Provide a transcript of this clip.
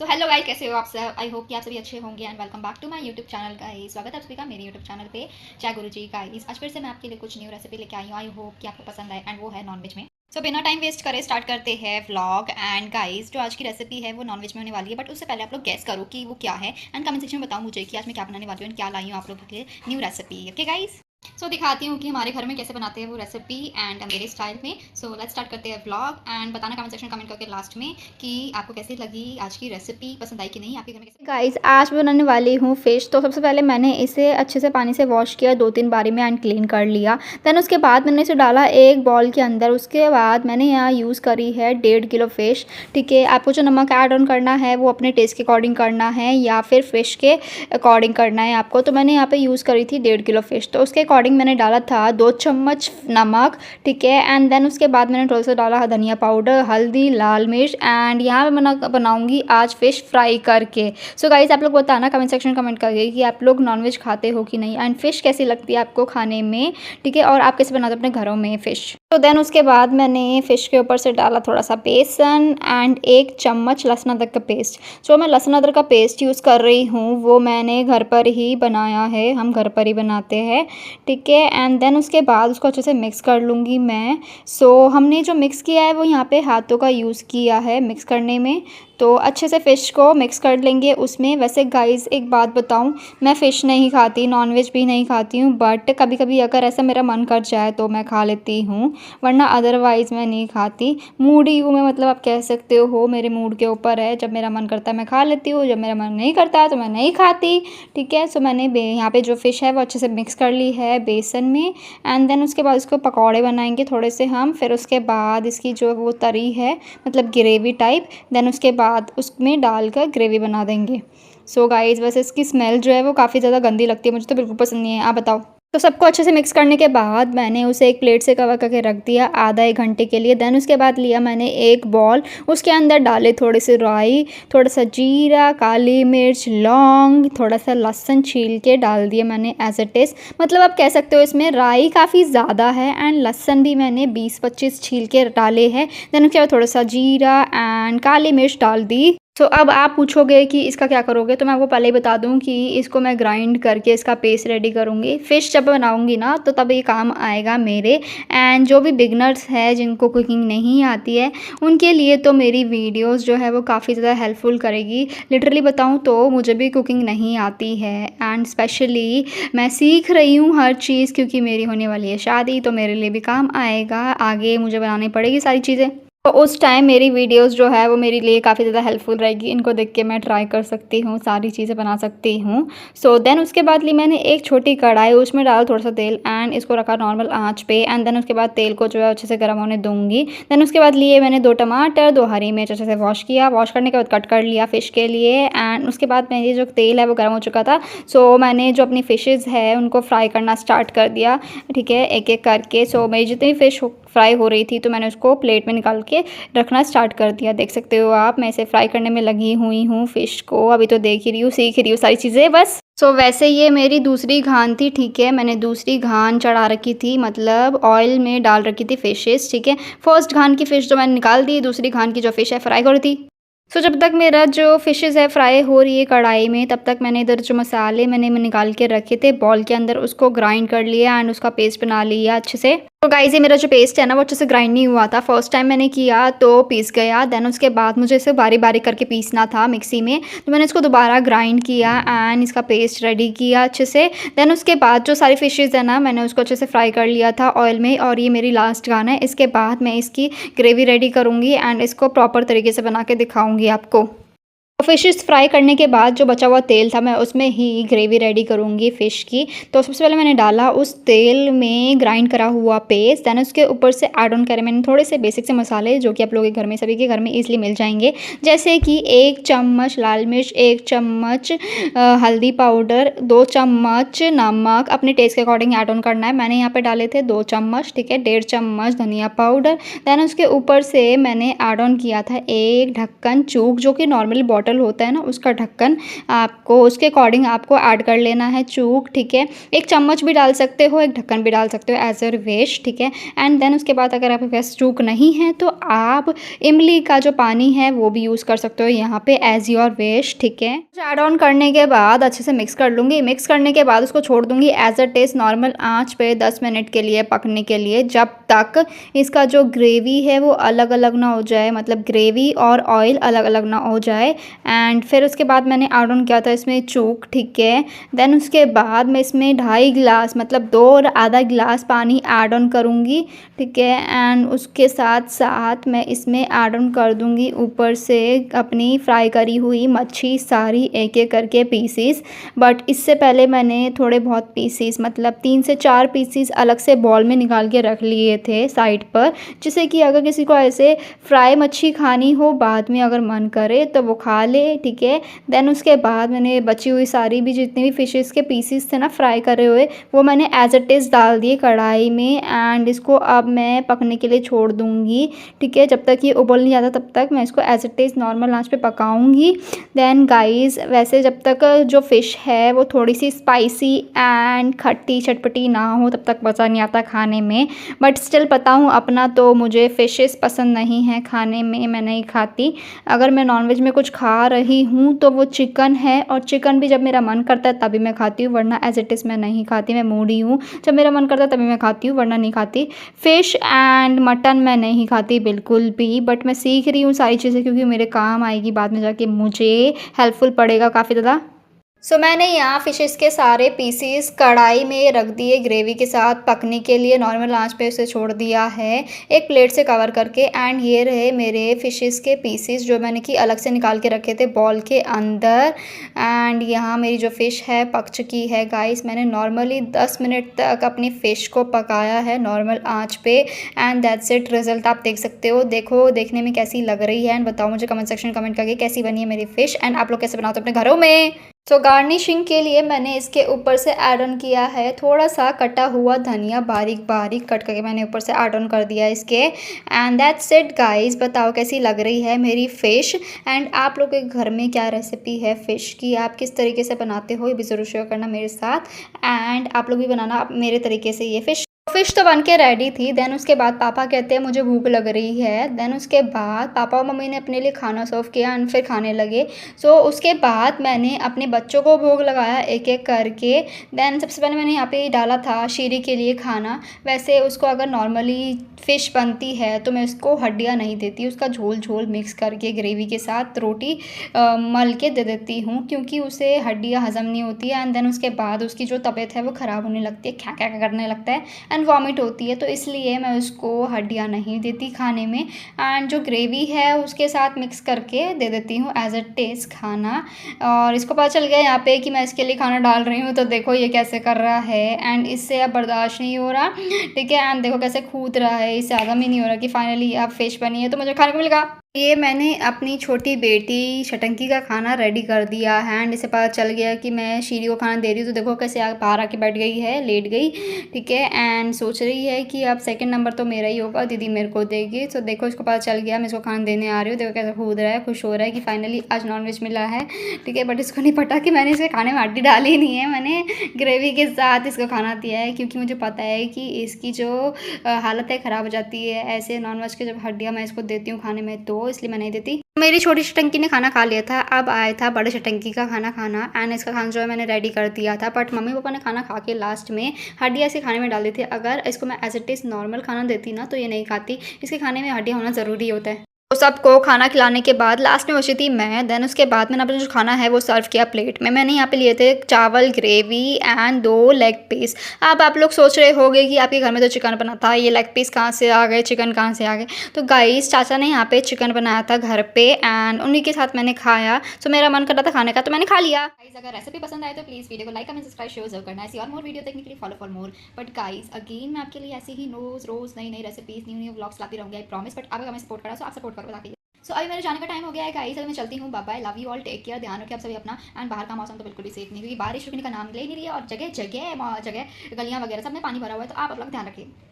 So hello guys, कैसे हो आप सब। आई होप कि आप सभी अच्छे होंगे and welcome back to my YouTube channel guys. स्वागत है आप सभी का मेरे यूट्यूब चैनल पे जय गुरु जी गाइस। आज फिर से मैं आपके लिए कुछ न्यू रेसिपी लेके आई हूँ। आई होप कि आपको पसंद आए एंड वो है नॉनवेज में। सो बिना टाइम वेस्ट करे स्टार्ट करते हैं व्लॉग। एंड गाइस जो आज की रेसिपी है वो नॉनवेज में होने वाली है, बट उससे पहले आप लोग गेस करो कि वो क्या है एंड कमेंट सेक्शन में बताओ मुझे कि आज मैं क्या बनाने वाली हूँ एंड क्या लाई हूँ आप लोगों के लिए न्यू रेसिपी। ओके गाइस, सो दिखाती हूँ कि हमारे घर में कैसे बनाते हैं वो रेसिपी एंड मेरे स्टाइल में। सो लेट्स स्टार्ट करते हैं व्लॉग एंड बताना कमेंट सेक्शन कमेंट करके लास्ट में कि आपको कैसी लगी आज की रेसिपी, पसंद आई कि नहीं, आपके घर में कैसे। गाइस आज मैं बनाने वाली हूँ फ़िश। तो सबसे पहले मैंने इसे अच्छे से पानी से वॉश किया 2-3 बारी में एंड क्लीन कर लिया। देन उसके बाद मैंने इसे डाला एक बॉल के अंदर। उसके बाद मैंने यहाँ यूज़ करी है 1.5 किलो फ़िश। ठीक है, आपको जो नमक ऐड ऑन करना है वो अपने टेस्ट के अकॉर्डिंग करना है या फिर फ़िश के अकॉर्डिंग करना है आपको। तो मैंने यहाँ पे यूज़ करी थी 1.5 किलो फ़िश। तो उसके अकॉर्डिंग मैंने डाला था 2 चम्मच नमक। ठीक है, एंड देन उसके बाद मैंने थोड़ा सा डाला धनिया पाउडर, हल्दी, लाल मिर्च एंड यहाँ पे मैं बनाऊंगी आज फ़िश फ्राई करके। सो गाइस आप लोग बताना कमेंट सेक्शन कमेंट करके कि आप लोग नॉनवेज खाते हो कि नहीं एंड फ़िश कैसी लगती है आपको खाने में। ठीक है, और आप कैसे बनाते हो अपने घरों में फ़िश। तो देन उसके बाद मैंने फ़िश के ऊपर से डाला थोड़ा सा बेसन एंड 1 चम्मच लहसुन अदरक का पेस्ट। जो मैं लहसुन अदरक का पेस्ट यूज़ कर रही हूँ वो मैंने घर पर ही बनाया है, हम घर पर ही बनाते हैं। ठीक है, एंड देन उसके बाद उसको अच्छे से मिक्स कर लूँगी मैं। सो हमने जो मिक्स किया है वो यहाँ पे हाथों का यूज़ किया है मिक्स करने में। तो अच्छे से फ़िश को मिक्स कर लेंगे उसमें। वैसे गाइस एक बात बताऊँ, मैं फ़िश नहीं खाती, नॉनवेज भी नहीं खाती हूँ, बट कभी कभी अगर ऐसा मेरा मन कर जाए तो मैं खा लेती हूँ, वरना अदरवाइज़ मैं नहीं खाती। मूडी हूँ मैं, मतलब आप कह सकते हो, मेरे मूड के ऊपर है। जब मेरा मन करता है मैं खा लेती हूँ, जब मेरा मन नहीं करता है तो मैं नहीं खाती। ठीक है, सो मैंने यहाँ पे जो फ़िश है वो अच्छे से मिक्स कर ली है बेसन में। एंड देन उसके बाद इसको पकौड़े बनाएंगे थोड़े से हम। फिर उसके बाद इसकी जो वो तरी है, मतलब ग्रेवी टाइप, देन उसके बाद उसमें डालकर ग्रेवी बना देंगे। सो गाइस वैसे इसकी स्मेल जो है वो काफ़ी ज़्यादा गंदी लगती है, मुझे तो बिल्कुल पसंद नहीं है। आप बताओ। तो सबको अच्छे से मिक्स करने के बाद मैंने उसे एक प्लेट से कवर करके रख दिया आधा 1 घंटे के लिए। देन उसके बाद लिया मैंने एक बॉल, उसके अंदर डाले थोड़े से राई, थोड़ा सा जीरा, काली मिर्च, लौंग, थोड़ा सा लहसुन छील के डाल दिया मैंने एज इट इज़। मतलब आप कह सकते हो इसमें राई काफ़ी ज़्यादा है एंड लहसुन भी मैंने 20-25 छील के डाले हैं। देन उसके बाद थोड़ा सा जीरा एंड काली मिर्च डाल दी। तो अब आप पूछोगे कि इसका क्या करोगे, तो मैं आपको पहले ही बता दूं कि इसको मैं ग्राइंड करके इसका पेस्ट रेडी करूंगी। फ़िश जब बनाऊंगी ना तो तब ये काम आएगा मेरे। एंड जो भी बिगनर्स है जिनको कुकिंग नहीं आती है उनके लिए तो मेरी वीडियोस जो है वो काफ़ी ज़्यादा हेल्पफुल करेगी। लिटरली बताऊं तो मुझे भी कुकिंग नहीं आती है एंड स्पेशली मैं सीख रही हूँ हर चीज़, क्योंकि मेरी होने वाली है शादी, तो मेरे लिए भी काम आएगा। आगे मुझे बनानी पड़ेगी सारी चीज़ें, तो उस टाइम मेरी वीडियोस जो है वो मेरे लिए काफ़ी ज़्यादा हेल्पफुल रहेगी। इनको देख के मैं ट्राई कर सकती हूँ, सारी चीज़ें बना सकती हूँ। सो देन उसके बाद ली मैंने एक छोटी कढ़ाई, उसमें डाला थोड़ा सा तेल एंड इसको रखा नॉर्मल आंच पे। एंड देन उसके बाद तेल को जो है अच्छे से गर्म होने दूँगी। देन उसके बाद लिए मैंने 2 टमाटर, 2 हरी मिर्च, अच्छे से वॉश किया। वॉश करने के बाद कट कर लिया फ़िश के लिए। एंड उसके बाद मेरी जो तेल है वो गर्म हो चुका था। सो मैंने जो अपनी फ़िशेज़ है उनको फ्राई करना स्टार्ट कर दिया। ठीक है, एक एक करके। सो मेरी जितनी फ़िश फ्राई हो रही थी तो मैंने उसको प्लेट में निकाल के रखना स्टार्ट कर दिया। देख सकते हो आप, मैं इसे फ्राई करने में लगी हुई हूँ फ़िश को। अभी तो देख ही रही हूँ, सीख रही हूँ सारी चीज़ें बस। सो वैसे ये मेरी दूसरी घान थी। ठीक है, मैंने दूसरी घान चढ़ा रखी थी, मतलब ऑयल में डाल रखी थी फ़िशेस। ठीक है, फर्स्ट घान की फ़िश जो मैंने निकाल दी, दूसरी घान की जो फ़िश है फ्राई कर दी। सो जब तक मेरा जो फ़िशेज़ है फ्राई हो रही है कढ़ाई में, तब तक मैंने इधर जो मसाले मैंने निकाल के रखे थे बॉल के अंदर, उसको ग्राइंड कर लिया एंड उसका पेस्ट बना लिया अच्छे से। तो गाइस ये मेरा जो पेस्ट है ना वो अच्छे से ग्राइंड नहीं हुआ था, फर्स्ट टाइम मैंने किया तो पीस गया। देन उसके बाद मुझे इसे बारी बारी करके पीसना था मिक्सी में, तो मैंने इसको दोबारा ग्राइंड किया एंड इसका पेस्ट रेडी किया अच्छे से। देन उसके बाद जो सारी फ़िशेज़ है ना मैंने उसको अच्छे से फ्राई कर लिया था ऑयल में। और ये मेरी लास्ट गाना है, इसके बाद मैं इसकी ग्रेवी रेडी करूँगी एंड इसको प्रॉपर तरीके से बना के दिखाऊँगी आपको। फ़िशेस फ्राई करने के बाद जो बचा हुआ तेल था मैं उसमें ही ग्रेवी रेडी करूँगी फ़िश की। तो सबसे पहले मैंने डाला उस तेल में ग्राइंड करा हुआ पेस्ट। देन उसके ऊपर से ऐड ऑन करे मैंने थोड़े से बेसिक से मसाले जो कि आप लोगों के घर में, सभी के घर में ईज़िली मिल जाएंगे। जैसे कि 1 चम्मच लाल मिर्च, 1 चम्मच हल्दी पाउडर, 2 चम्मच नमक अपने टेस्ट के अकॉर्डिंग ऐड ऑन करना है। मैंने यहाँ पे डाले थे 2 चम्मच। ठीक है, 1.5 चम्मच धनिया पाउडर। देन उसके ऊपर से मैंने ऐड ऑन किया था एक ढक्कन चूक, जो कि नॉर्मली बॉटल केटल होता है ना, उसका ढक्कन आपको उसके अकॉर्डिंग आपको ऐड कर लेना है चूक, ठीक है। 1 चम्मच भी डाल सकते हो, 1 ढक्कन भी डाल सकते हो एज़ योर विश, ठीक है। एंड देन उसके बाद अगर आपके पास चूक नहीं है तो आप इमली का जो पानी है वो भी यूज़ कर सकते हो यहाँ पे एज़ योर विश, ठीक है। ऐड ऑन करने के बाद अच्छे से मिक्स कर लूँगी। मिक्स करने के बाद उसको छोड़ दूँगी एज़ अ टेस्ट नॉर्मल आँच पे 10 मिनट के लिए पकने के लिए, जब तक इसका जो ग्रेवी है वो अलग अलग ना हो जाए, मतलब ग्रेवी और ऑयल अलग अलग ना हो जाए। एंड फिर उसके बाद मैंने ऐड ऑन किया था इसमें चूक, ठीक है। देन उसके बाद मैं इसमें 2.5 गिलास मतलब 2 और आधा गिलास पानी ऐड ऑन करूँगी, ठीक है। एंड उसके साथ साथ मैं इसमें ऐड ऑन कर दूँगी ऊपर से अपनी फ्राई करी हुई मच्छी सारी, एक एक करके पीसीस। बट इससे पहले मैंने थोड़े बहुत पीसीस मतलब 3 से 4 पीसीस अलग से बॉल में निकाल के रख लिए थे साइड पर, जिससे कि अगर किसी को ऐसे फ्राई मच्छी खानी हो बाद में अगर मन करे तो वो खा ले, ठीक है। देन उसके बाद मैंने बची हुई सारी भी जितनी भी फिशेस के पीसीस थे ना फ्राई करे हुए, वो मैंने एज इट इज़ डाल दिए कढ़ाई में। एंड इसको अब मैं पकने के लिए छोड़ दूँगी, ठीक है। जब तक ये उबल नहीं जाता तब तक मैं इसको एज इट इज़ नॉर्मल आंच पे पकाऊंगी। देन गाइस वैसे जब तक जो फ़िश है वो थोड़ी सी स्पाइसी एंड खट्टी चटपटी ना हो तब तक मज़ा नहीं आता खाने में। बट स्टिल पता हूँ अपना, तो मुझे फ़िशेस पसंद नहीं है खाने में, मैं नहीं खाती। अगर मैं नॉनवेज में कुछ खा रही हूँ तो वो चिकन है, और चिकन भी जब मेरा मन करता है तभी मैं खाती हूँ, वरना एज इट इज़ मैं नहीं खाती। मैं मूडी हूँ, जब मेरा मन करता है तभी मैं खाती हूँ, वरना नहीं खाती। फ़िश एंड मटन मैं नहीं खाती बिल्कुल भी, बट मैं सीख रही हूँ सारी चीज़ें क्योंकि मेरे काम आएगी बाद में जाके, मुझे हेल्पफुल पड़ेगा काफ़ी ज़्यादा। सो मैंने यहाँ फ़िशेस के सारे पीसीस कढ़ाई में रख दिए ग्रेवी के साथ पकने के लिए, नॉर्मल आंच पे उसे छोड़ दिया है एक प्लेट से कवर करके। एंड ये रहे मेरे फ़िशेस के पीसीस जो मैंने कि अलग से निकाल के रखे थे बॉल के अंदर। एंड यहाँ मेरी जो फ़िश है पक चुकी है गाइस। मैंने नॉर्मली 10 मिनट तक अपनी फ़िश को पकाया है नॉर्मल आँच पे। एंड दैट्स इट, रिज़ल्ट आप देख सकते हो। देखो देखने में कैसी लग रही है एंड बताओ मुझे कमेंट सेक्शन में कमेंट करके कैसी बनी है मेरी फ़िश, एंड आप लोग कैसे बनाते हो अपने घरों में। तो गार्निशिंग के लिए मैंने इसके ऊपर से ऐड ऑन किया है थोड़ा सा कटा हुआ धनिया, बारीक बारीक कट करके मैंने ऊपर से ऐड ऑन कर दिया इसके। एंड दैट्स इट गाइस, बताओ कैसी लग रही है मेरी फ़िश। एंड आप लोगों के घर में क्या रेसिपी है फ़िश की, आप किस तरीके से बनाते हो ये भी ज़रूर शेयर करना मेरे साथ। एंड आप लोग भी बनाना मेरे तरीके से ये फ़िश तो बन के रेडी थी। देन उसके बाद पापा कहते हैं मुझे भूख लग रही है। देन उसके बाद पापा और मम्मी ने अपने लिए खाना सर्व किया एंड फिर खाने लगे। सो उसके बाद मैंने अपने बच्चों को भोग लगाया एक एक करके। देन सबसे पहले मैंने यहाँ पे डाला था शीरी के लिए खाना। वैसे उसको अगर नॉर्मली फ़िश बनती है तो मैं उसको हड्डियाँ नहीं देती, उसका झोल झोल मिक्स करके ग्रेवी के साथ रोटी मल के दे देती हूँ, क्योंकि उसे हड्डियाँ हज़म नहीं होती है। एंड देन उसके बाद उसकी जो तबीयत है वो ख़राब होने लगती है, क्या क्या करने लगता है एंड वॉमिट होती है, तो इसलिए मैं उसको हड्डियाँ नहीं देती खाने में। एंड जो ग्रेवी है उसके साथ मिक्स करके दे देती हूँ एज अ टेस्ट खाना। और इसको पता चल गया यहाँ पे कि मैं इसके लिए खाना डाल रही हूँ, तो देखो ये कैसे कर रहा है एंड इससे अब बर्दाश्त नहीं हो रहा, ठीक है। एंड देखो कैसे कूद रहा है, इससे आदम ही नहीं हो रहा कि फाइनली अब फ़िश बनी है तो मुझे खाने को मिलेगा। ये मैंने अपनी छोटी बेटी शटंकी का खाना रेडी कर दिया है एंड इसे पता चल गया कि मैं शीरी को खाना दे रही हूँ, तो देखो कैसे बाहर आके बैठ गई है, लेट गई, ठीक है। एंड सोच रही है कि अब सेकंड नंबर तो मेरा ही होगा, दीदी मेरे को देगी। तो देखो इसको पता चल गया मैं इसको खाना देने आ रही हूँ, देखो कैसे कूद रहा है, खुश हो रहा है कि फाइनली आज नॉनवेज मिला है, ठीक है। बट इसको नहीं पता कि मैंने इसके खाने में हड्डी डाली नहीं है, मैंने ग्रेवी के साथ इसको खाना दिया है, क्योंकि मुझे पता है कि इसकी जो हालत है ख़राब हो जाती है ऐसे नॉनवेज के जब हड्डियाँ मैं इसको देती हूँ खाने में, तो इसलिए मैं नहीं देती। मेरी छोटी शटंकी ने खाना खा लिया था, अब आया था बड़े शटंकी का खाना एंड इसका खाना जो है मैंने रेडी कर दिया था। बट मम्मी पापा ने खाना खा के लास्ट में हड्डियाँ इसके खाने में डाल दी थी। अगर इसको मैं एज इट इज़ नॉर्मल खाना देती ना तो ये नहीं खाती, इसके खाने में हड्डियाँ होना ज़रूरी होता है। तो सबको खाना खिलाने के बाद लास्ट में बची थी मैं। देन उसके बाद मैंने अपना जो खाना है वो सर्व किया प्लेट में। मैंने यहाँ पे लिए थे चावल, ग्रेवी एंड 2 लेग पीस। अब आप लोग सोच रहे होंगे कि आपके घर में तो चिकन बना था, ये लेग पीस कहाँ से आ गए, चिकन कहाँ से आ गए। तो गाइस चाचा ने यहाँ पे चिकन बनाया था घर पे एंड उन्हीं के साथ मैंने खाया। सो मेरा मन कर रहा था खाने का तो मैंने खा लिया। गाइस अगर रेसिपी पसंद आए तो प्लीज़ वीडियो को लाइक कमेंट सब्सक्राइब शेयर जरूर करना। ऐसी और मोर वीडियो देखने के लिए follow for more. But guys again मैं आपके लिए ऐसी ही रोज़ नई नई रेसिपीज़, न्यू व्लॉग्स लाती रहूँगी, आई प्रॉमिस। बट आप अगर हमें सपोर्ट करा तो आप सपोर्ट करो ताकि सो अभी मेरे जाने का टाइम हो गया है गाइस, अभी मैं चलती हूँ। Bye bye, love you all, take care, ध्यान रखिए आप सभी अपना। एंड बाहर का मौसम तो बिल्कुल भी सेफ नहीं, क्योंकि बारिश रुकने का नाम ले नहीं रही है और जगह जगह गलियाँ वगैरह सब में पानी भरा हुआ है, तो आप अपना ध्यान रखिए।